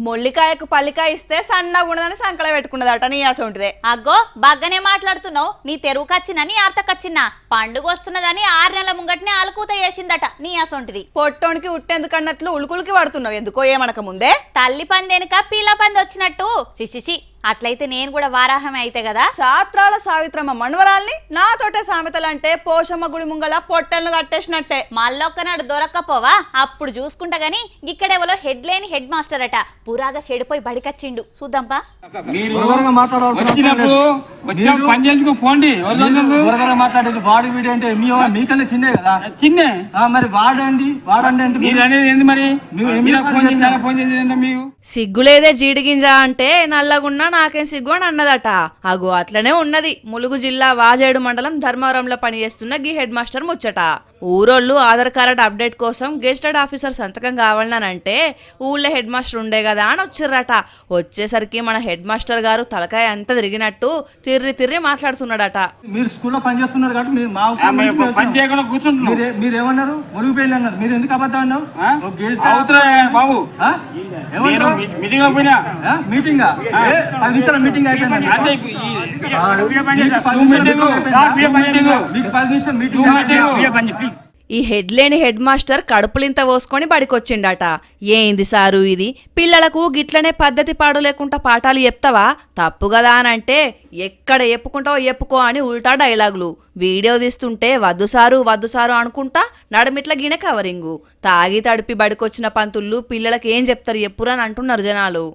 మొల్లికాయకు పల్లికాయ ఇస్తే సన్నగా ఉండదని సంకల పెట్టుకున్నదట నీ అసొంటిదే. అగ్గో బాగానే మాట్లాడుతున్నావు. నీ తెరువుకచ్చినా నీ అర్థకచ్చినా పండుగ వస్తున్నదని 6 నెలల ముంగట్నే ఆలుకూత చేసిందట నీ అసొంటిది. పొట్టోనికి ఉట్టెందుకన్నట్లు ఉలుకులకి పడుతున్నావు ఎందుకో ఏమనక ముందే. తల్లి పందేనుక పిల్ల పంది వచ్చినట్టు చిచిచి. అట్లయితే నేను కూడా వారాహమే అయితే కదా. సాత్రాల సావిత్రమ్మ మనవరాల్ని నాతోటే సామెతలంటే పోషమ్మ గుడి ముంగల పొట్టెలను కట్టేసినట్టే. మళ్ళొక్కనాడు దొరక్కపోవా అప్పుడు చూసుకుంటా గాని ఇక్కడెవలో హెడ్ లేని హెడ్ మాస్టర్ అట పురాగా చెడిపోయి బడికచ్చిండు చూద్దాంపా. మాట్లాడేది వాడు వీడు అంటే మీకన్నా చిన్నే కదా. చిన్నే మరి వాడండి వాడండి మీరు అనేది ఏంది మరి. సిగ్గులేదే జీడిగింజ అంటే నల్లగున్నా నాకేం సిగ్గు అని అన్నదట. అగో అట్లనే ఉన్నది ములుగు జిల్లా వాజేడు మండలం ధర్మవరంలో పనిచేస్తున్న గీ హెడ్ మాస్టర్ ముచ్చట. ఊరోళ్ళు ఆధార్ కార్డ్ అప్డేట్ కోసం గెజిటెడ్ ఆఫీసర్ సంతకం కావాలనంటే ఊళ్ళో హెడ్ మాస్టర్ ఉండే కదా అని వచ్చిర్రట. వచ్చేసరికి మన హెడ్ మాస్టర్ గారు తలకాయ అంతా తిరిగినట్టు తిర్రి మాట్లాడుతున్నాడట. మీరు స్కూల్లో పనిచేస్తున్నారు కాబట్టి మీరేమన్నారు మురుగుపోయి అన్నారు. మీరు ఎందుకు అబద్ధం అన్నావు బాబు? మీటింగ్ 10 నిమిషాల మీటింగ్ అయిపోయింది. ఈ హెడ్ లేని హెడ్ మాస్టర్ కడుపులింత పోసుకొని బడికొచ్చిండట. ఏంది సారు ఇది, పిల్లలకు గిట్లనే పద్ధతి పాడు లేకుండా పాఠాలు చెప్తావా తప్పు కదా అని అంటే ఎక్కడ చెప్పుకుంటావో చెప్పుకో అని ఉల్టా డైలాగులు. వీడియో తీస్తుంటే వద్దు సారు అనుకుంటా నడుమిట్ల గిన కవరింగు. తాగి తడిపి బడికొచ్చిన పంతుళ్ళు పిల్లలకి ఏం చెప్తారు చెప్పురు అని అంటున్నారు జనాలు.